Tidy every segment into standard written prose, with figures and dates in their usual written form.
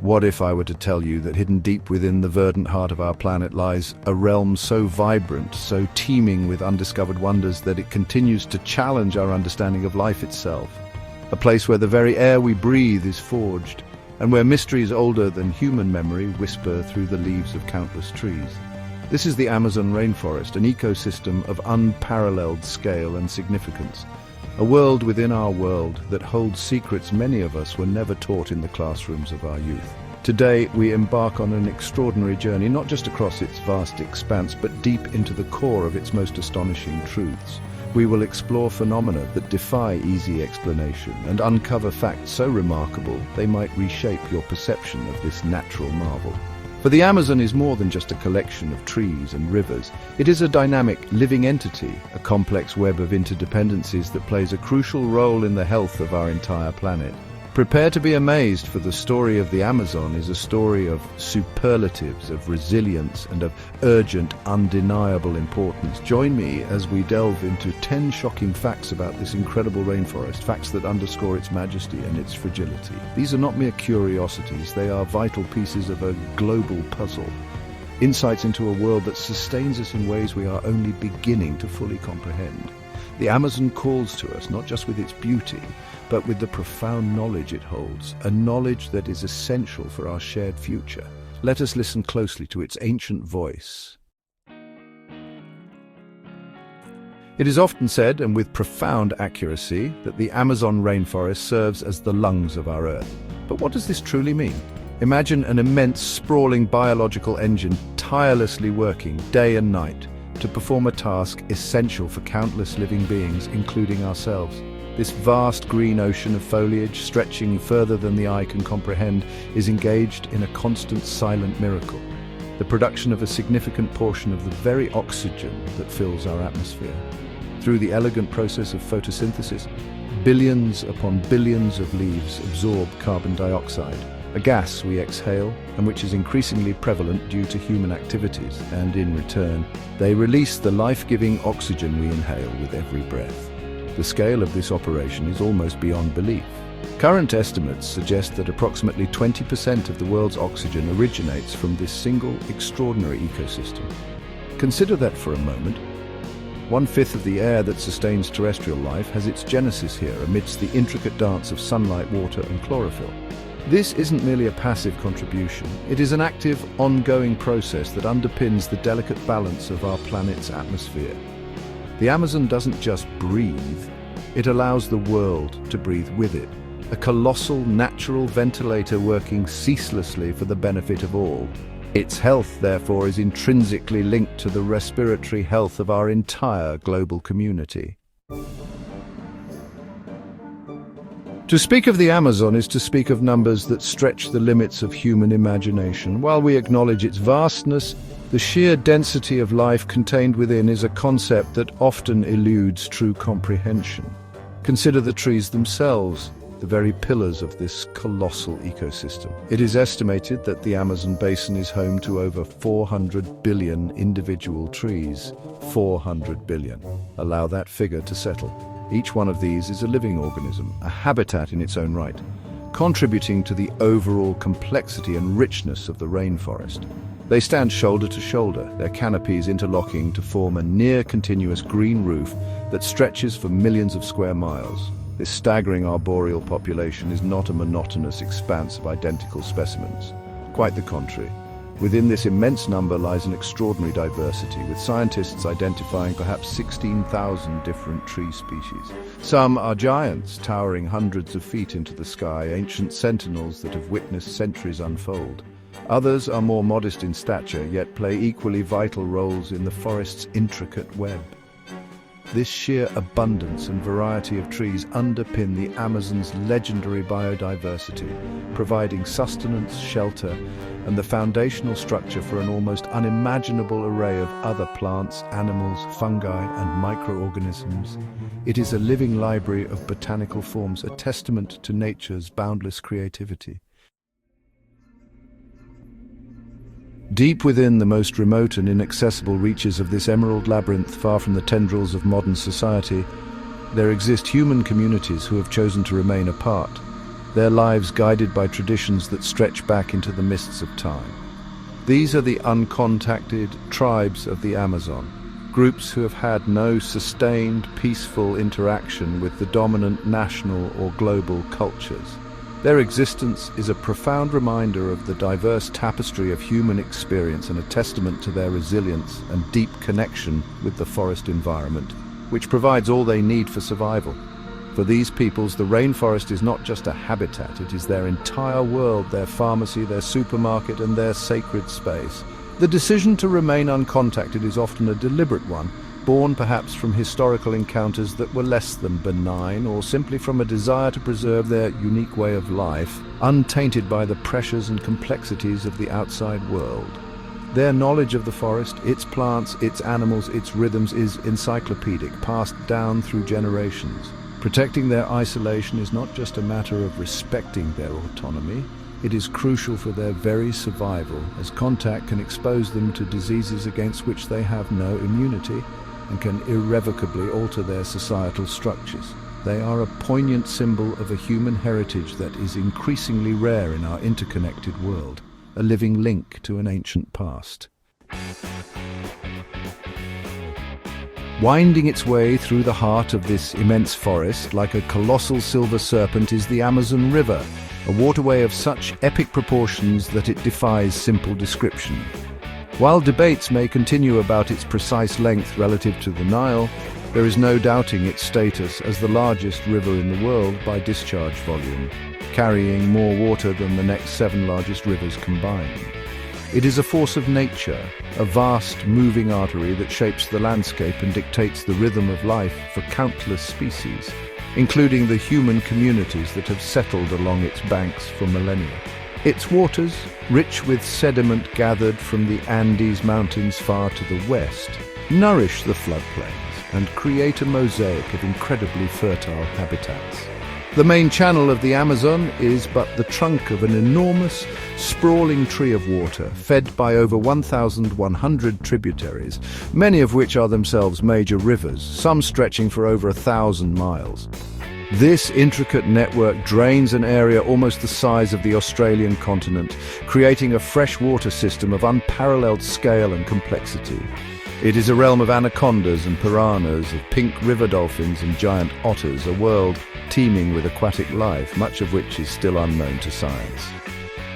What if I were to tell you that hidden deep within the verdant heart of our planet lies a realm so vibrant, so teeming with undiscovered wonders that it continues to challenge our understanding of life itself? A place where the very air we breathe is forged, and where mysteries older than human memory whisper through the leaves of countless trees. This is the Amazon rainforest, an ecosystem of unparalleled scale and significance. A world within our world that holds secrets many of us were never taught in the classrooms of our youth. Today, we embark on an extraordinary journey, not just across its vast expanse, but deep into the core of its most astonishing truths. We will explore phenomena that defy easy explanation and uncover facts so remarkable they might reshape your perception of this natural marvel. For the Amazon is more than just a collection of trees and rivers. It is a dynamic, living entity, a complex web of interdependencies that plays a crucial role in the health of our entire planet. Prepare to be amazed, for the story of the Amazon is a story of superlatives, of resilience, and of urgent, undeniable importance. Join me as we delve into 10 shocking facts about this incredible rainforest, facts that underscore its majesty and its fragility. These are not mere curiosities, they are vital pieces of a global puzzle. Insights into a world that sustains us in ways we are only beginning to fully comprehend. The Amazon calls to us not just with its beauty, but with the profound knowledge it holds, a knowledge that is essential for our shared future. Let us listen closely to its ancient voice. It is often said, and with profound accuracy, that the Amazon rainforest serves as the lungs of our Earth. But what does this truly mean? Imagine an immense, sprawling biological engine tirelessly working day and night to perform a task essential for countless living beings, including ourselves. This vast green ocean of foliage, stretching further than the eye can comprehend, is engaged in a constant silent miracle, the production of a significant portion of the very oxygen that fills our atmosphere. Through the elegant process of photosynthesis, billions upon billions of leaves absorb carbon dioxide, a gas we exhale and which is increasingly prevalent due to human activities, and in return, they release the life-giving oxygen we inhale with every breath. The scale of this operation is almost beyond belief. Current estimates suggest that approximately 20% of the world's oxygen originates from this single extraordinary ecosystem. Consider that for a moment. 1/5 of the air that sustains terrestrial life has its genesis here amidst the intricate dance of sunlight, water, and chlorophyll. This isn't merely a passive contribution. It is an active, ongoing process that underpins the delicate balance of our planet's atmosphere. The Amazon doesn't just breathe, it allows the world to breathe with it. A colossal natural ventilator working ceaselessly for the benefit of all. Its health, therefore, is intrinsically linked to the respiratory health of our entire global community. To speak of the Amazon is to speak of numbers that stretch the limits of human imagination. While we acknowledge its vastness, the sheer density of life contained within is a concept that often eludes true comprehension. Consider the trees themselves, the very pillars of this colossal ecosystem. It is estimated that the Amazon basin is home to over 400 billion individual trees. 400 billion. Allow that figure to settle. Each one of these is a living organism, a habitat in its own right, contributing to the overall complexity and richness of the rainforest. They stand shoulder to shoulder, their canopies interlocking to form a near-continuous green roof that stretches for millions of square miles. This staggering arboreal population is not a monotonous expanse of identical specimens. Quite the contrary. Within this immense number lies an extraordinary diversity, with scientists identifying perhaps 16,000 different tree species. Some are giants, towering hundreds of feet into the sky, ancient sentinels that have witnessed centuries unfold. Others are more modest in stature, yet play equally vital roles in the forest's intricate web. This sheer abundance and variety of trees underpin the Amazon's legendary biodiversity, providing sustenance, shelter, and the foundational structure for an almost unimaginable array of other plants, animals, fungi, and microorganisms. It is a living library of botanical forms, a testament to nature's boundless creativity. Deep within the most remote and inaccessible reaches of this emerald labyrinth, far from the tendrils of modern society, there exist human communities who have chosen to remain apart. their lives guided by traditions that stretch back into the mists of time. These are the uncontacted tribes of the Amazon, groups who have had no sustained, peaceful interaction with the dominant national or global cultures. Their existence is a profound reminder of the diverse tapestry of human experience and a testament to their resilience and deep connection with the forest environment, which provides all they need for survival. For these peoples, the rainforest is not just a habitat, it is their entire world, their pharmacy, their supermarket, and their sacred space. The decision to remain uncontacted is often a deliberate one, born perhaps from historical encounters that were less than benign, or simply from a desire to preserve their unique way of life, untainted by the pressures and complexities of the outside world. Their knowledge of the forest, its plants, its animals, its rhythms is encyclopedic, passed down through generations. Protecting their isolation is not just a matter of respecting their autonomy, it is crucial for their very survival, as contact can expose them to diseases against which they have no immunity and can irrevocably alter their societal structures. They are a poignant symbol of a human heritage that is increasingly rare in our interconnected world, a living link to an ancient past. Winding its way through the heart of this immense forest, like a colossal silver serpent, is the Amazon River, a waterway of such epic proportions that it defies simple description. While debates may continue about its precise length relative to the Nile, there is no doubting its status as the largest river in the world by discharge volume, carrying more water than the next 7 largest rivers combined. It is a force of nature, a vast moving artery that shapes the landscape and dictates the rhythm of life for countless species, including the human communities that have settled along its banks for millennia. Its waters, rich with sediment gathered from the Andes Mountains far to the west, nourish the floodplains and create a mosaic of incredibly fertile habitats. The main channel of the Amazon is but the trunk of an enormous, sprawling tree of water, fed by over 1,100 tributaries, many of which are themselves major rivers, some stretching for over 1,000 miles. This intricate network drains an area almost the size of the Australian continent, creating a freshwater system of unparalleled scale and complexity. It is a realm of anacondas and piranhas, of pink river dolphins and giant otters, a world teeming with aquatic life, much of which is still unknown to science.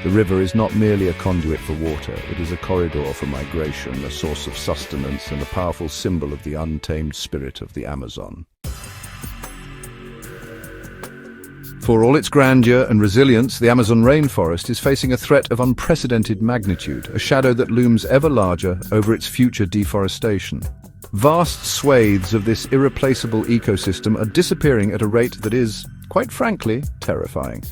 The river is not merely a conduit for water, it is a corridor for migration, a source of sustenance, and a powerful symbol of the untamed spirit of the Amazon. For all its grandeur and resilience, the Amazon rainforest is facing a threat of unprecedented magnitude, a shadow that looms ever larger over its future deforestation. Vast swathes of this irreplaceable ecosystem are disappearing at a rate that is, quite frankly, terrifying.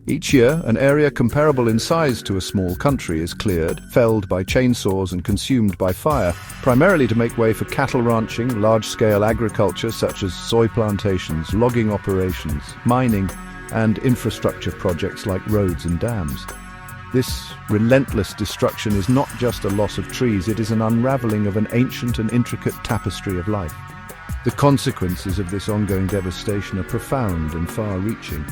Each year, an area comparable in size to a small country is cleared, felled by chainsaws and consumed by fire, primarily to make way for cattle ranching, large-scale agriculture such as soy plantations, logging operations, mining, and infrastructure projects like roads and dams. This relentless destruction is not just a loss of trees, it is an unraveling of an ancient and intricate tapestry of life. The consequences of this ongoing devastation are profound and far-reaching.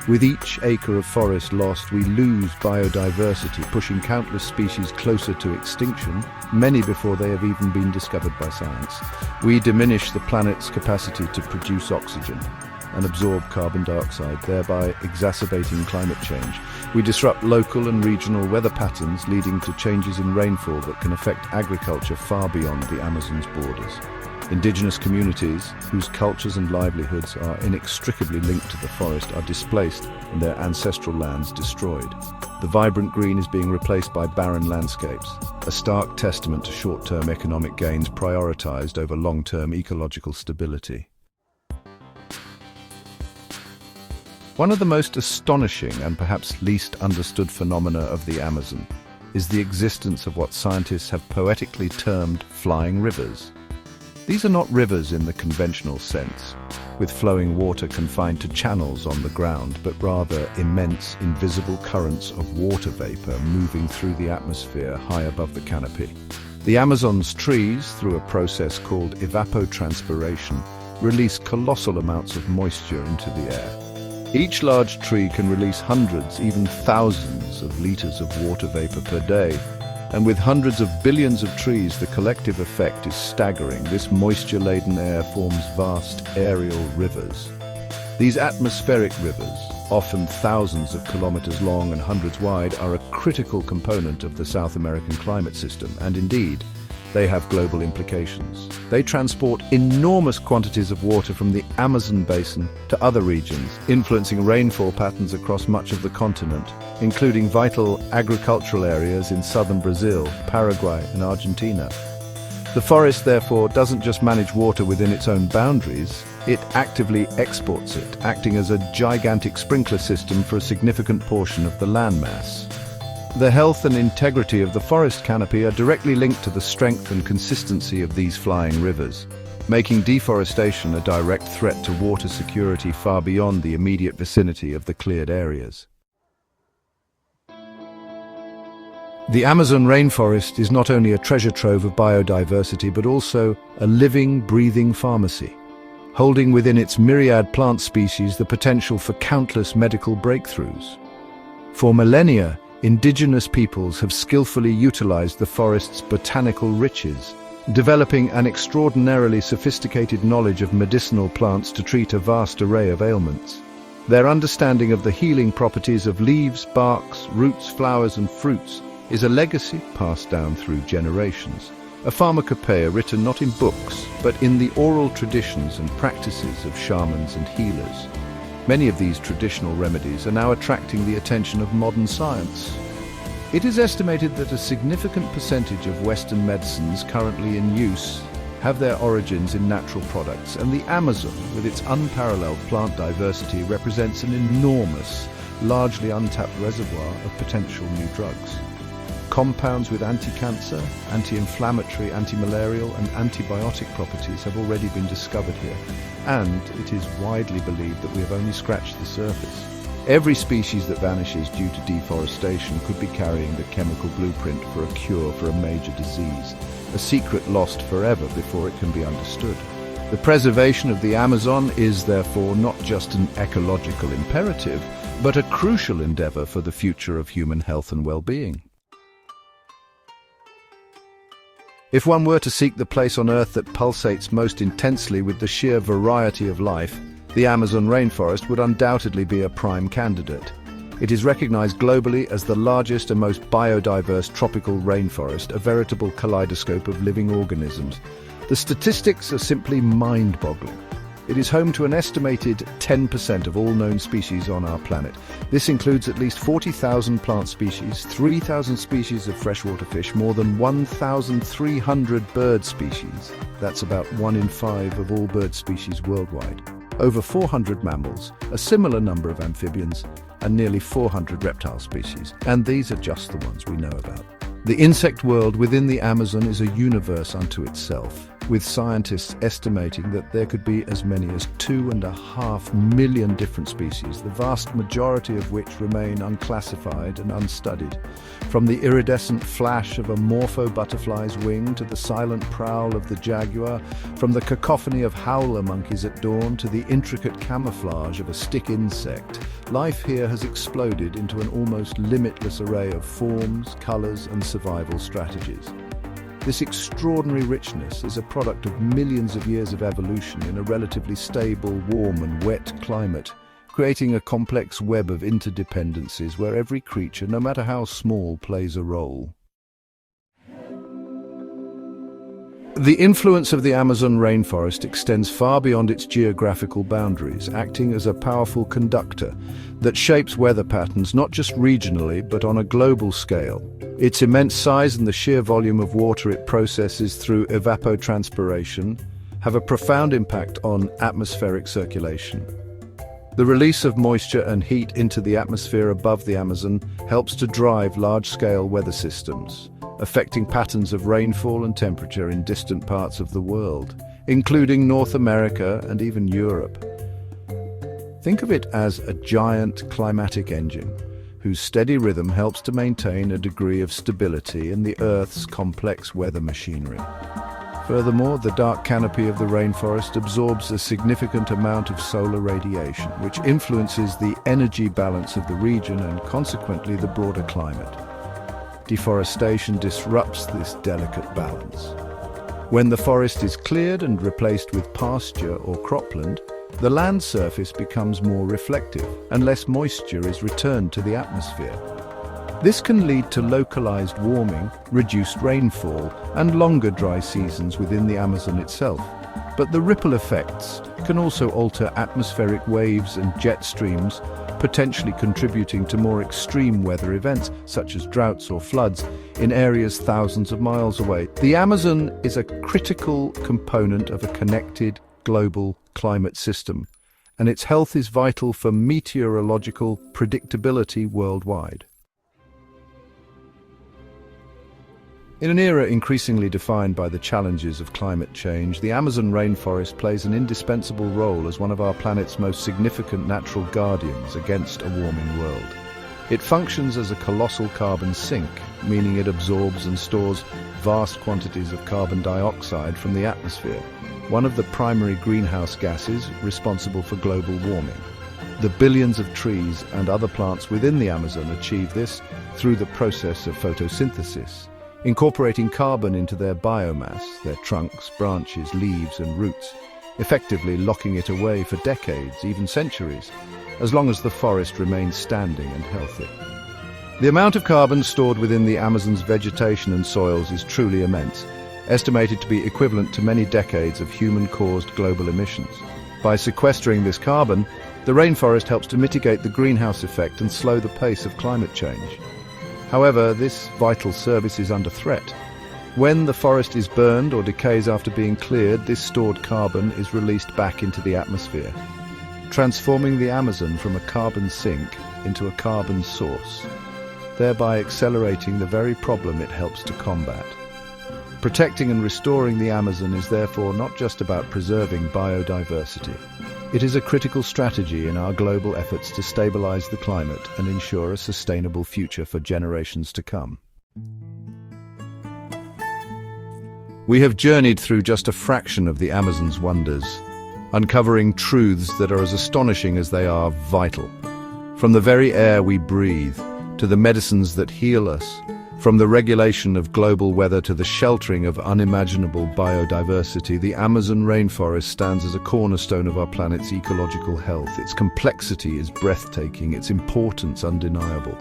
With each acre of forest lost, we lose biodiversity, pushing countless species closer to extinction, many before they have even been discovered by science. We diminish the planet's capacity to produce oxygen and absorb carbon dioxide, thereby exacerbating climate change. We disrupt local and regional weather patterns, leading to changes in rainfall that can affect agriculture far beyond the Amazon's borders. Indigenous communities, whose cultures and livelihoods are inextricably linked to the forest, are displaced and their ancestral lands destroyed. The vibrant green is being replaced by barren landscapes, a stark testament to short-term economic gains prioritized over long-term ecological stability. One of the most astonishing and perhaps least understood phenomena of the Amazon is the existence of what scientists have poetically termed flying rivers. These are not rivers in the conventional sense, with flowing water confined to channels on the ground, but rather immense, invisible currents of water vapor moving through the atmosphere high above the canopy. The Amazon's trees, through a process called evapotranspiration, release colossal amounts of moisture into the air. Each large tree can release hundreds, even thousands of liters of water vapor per day. And with hundreds of billions of trees, the collective effect is staggering. This moisture-laden air forms vast aerial rivers. These atmospheric rivers, often thousands of kilometers long and hundreds wide, are a critical component of the South American climate system, and indeed, they have global implications. They transport enormous quantities of water from the Amazon basin to other regions, influencing rainfall patterns across much of the continent, including vital agricultural areas in southern Brazil, Paraguay, and Argentina. The forest, therefore, doesn't just manage water within its own boundaries, it actively exports it, acting as a gigantic sprinkler system for a significant portion of the landmass. The health and integrity of the forest canopy are directly linked to the strength and consistency of these flying rivers, making deforestation a direct threat to water security far beyond the immediate vicinity of the cleared areas. The Amazon rainforest is not only a treasure trove of biodiversity, but also a living, breathing pharmacy, holding within its myriad plant species the potential for countless medical breakthroughs. For millennia, indigenous peoples have skillfully utilized the forest's botanical riches, developing an extraordinarily sophisticated knowledge of medicinal plants to treat a vast array of ailments. Their understanding of the healing properties of leaves, barks, roots, flowers, and fruits is a legacy passed down through generations, a pharmacopoeia written not in books, but in the oral traditions and practices of shamans and healers. Many of these traditional remedies are now attracting the attention of modern science. It is estimated that a significant percentage of Western medicines currently in use have their origins in natural products, and the Amazon, with its unparalleled plant diversity, represents an enormous, largely untapped reservoir of potential new drugs. Compounds with anti-cancer, anti-inflammatory, anti-malarial, and antibiotic properties have already been discovered here, and it is widely believed that we have only scratched the surface. Every species that vanishes due to deforestation could be carrying the chemical blueprint for a cure for a major disease, a secret lost forever before it can be understood. The preservation of the Amazon is therefore not just an ecological imperative, but a crucial endeavor for the future of human health and well-being. If one were to seek the place on Earth that pulsates most intensely with the sheer variety of life, the Amazon rainforest would undoubtedly be a prime candidate. It is recognized globally as the largest and most biodiverse tropical rainforest, a veritable kaleidoscope of living organisms. The statistics are simply mind-boggling. It is home to an estimated 10% of all known species on our planet. This includes at least 40,000 plant species, 3,000 species of freshwater fish, more than 1,300 bird species. That's about 1 in 5 of all bird species worldwide. Over 400 mammals, a similar number of amphibians, and nearly 400 reptile species. And these are just the ones we know about. The insect world within the Amazon is a universe unto itself, with scientists estimating that there could be as many as 2.5 million different species, the vast majority of which remain unclassified and unstudied. From the iridescent flash of a morpho butterfly's wing to the silent prowl of the jaguar, from the cacophony of howler monkeys at dawn to the intricate camouflage of a stick insect, life here has exploded into an almost limitless array of forms, colors, and survival strategies. This extraordinary richness is a product of millions of years of evolution in a relatively stable, warm and wet climate, creating a complex web of interdependencies where every creature, no matter how small, plays a role. The influence of the Amazon rainforest extends far beyond its geographical boundaries, acting as a powerful conductor that shapes weather patterns not just regionally but on a global scale. Its immense size and the sheer volume of water it processes through evapotranspiration have a profound impact on atmospheric circulation. The release of moisture and heat into the atmosphere above the Amazon helps to drive large-scale weather systems, affecting patterns of rainfall and temperature in distant parts of the world, including North America and even Europe. Think of it as a giant climatic engine, whose steady rhythm helps to maintain a degree of stability in the Earth's complex weather machinery. Furthermore, the dark canopy of the rainforest absorbs a significant amount of solar radiation, which influences the energy balance of the region and consequently the broader climate. Deforestation disrupts this delicate balance. When the forest is cleared and replaced with pasture or cropland, the land surface becomes more reflective and less moisture is returned to the atmosphere. This can lead to localized warming, reduced rainfall, and longer dry seasons within the Amazon itself. But the ripple effects can also alter atmospheric waves and jet streams, potentially contributing to more extreme weather events, such as droughts or floods, in areas thousands of miles away. The Amazon is a critical component of a connected global climate system, and its health is vital for meteorological predictability worldwide. In an era increasingly defined by the challenges of climate change, the Amazon rainforest plays an indispensable role as one of our planet's most significant natural guardians against a warming world. It functions as a colossal carbon sink, meaning it absorbs and stores vast quantities of carbon dioxide from the atmosphere, one of the primary greenhouse gases responsible for global warming. The billions of trees and other plants within the Amazon achieve this through the process of photosynthesis, incorporating carbon into their biomass, their trunks, branches, leaves and roots, effectively locking it away for decades, even centuries, as long as the forest remains standing and healthy. The amount of carbon stored within the Amazon's vegetation and soils is truly immense, estimated to be equivalent to many decades of human-caused global emissions. By sequestering this carbon, the rainforest helps to mitigate the greenhouse effect and slow the pace of climate change. However, this vital service is under threat. When the forest is burned or decays after being cleared, this stored carbon is released back into the atmosphere, transforming the Amazon from a carbon sink into a carbon source, thereby accelerating the very problem it helps to combat. Protecting and restoring the Amazon is therefore not just about preserving biodiversity. It is a critical strategy in our global efforts to stabilize the climate and ensure a sustainable future for generations to come. We have journeyed through just a fraction of the Amazon's wonders, uncovering truths that are as astonishing as they are vital. From the very air we breathe, to the medicines that heal us, from the regulation of global weather to the sheltering of unimaginable biodiversity, the Amazon rainforest stands as a cornerstone of our planet's ecological health. Its complexity is breathtaking, its importance undeniable.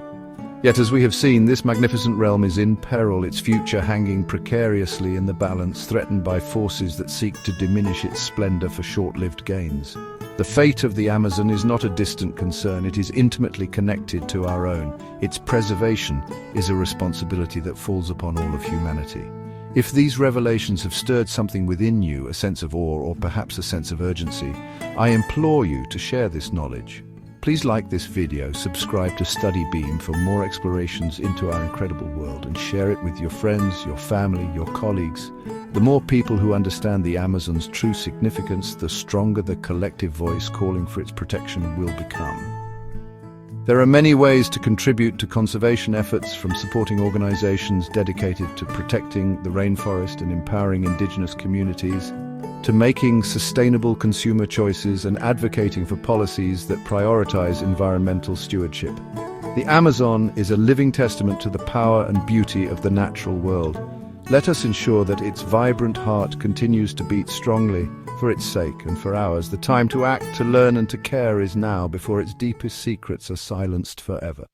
Yet, as we have seen, this magnificent realm is in peril, its future hanging precariously in the balance, threatened by forces that seek to diminish its splendor for short-lived gains. The fate of the Amazon is not a distant concern, it is intimately connected to our own. Its preservation is a responsibility that falls upon all of humanity. If these revelations have stirred something within you, a sense of awe or perhaps a sense of urgency, I implore you to share this knowledge. Please like this video, subscribe to Study Beam for more explorations into our incredible world, and share it with your friends, your family, your colleagues. The more people who understand the Amazon's true significance, the stronger the collective voice calling for its protection will become. There are many ways to contribute to conservation efforts, from supporting organizations dedicated to protecting the rainforest and empowering indigenous communities, to making sustainable consumer choices and advocating for policies that prioritize environmental stewardship. The Amazon is a living testament to the power and beauty of the natural world. Let us ensure that its vibrant heart continues to beat strongly for its sake and for ours. The time to act, to learn and to care is now, before its deepest secrets are silenced forever.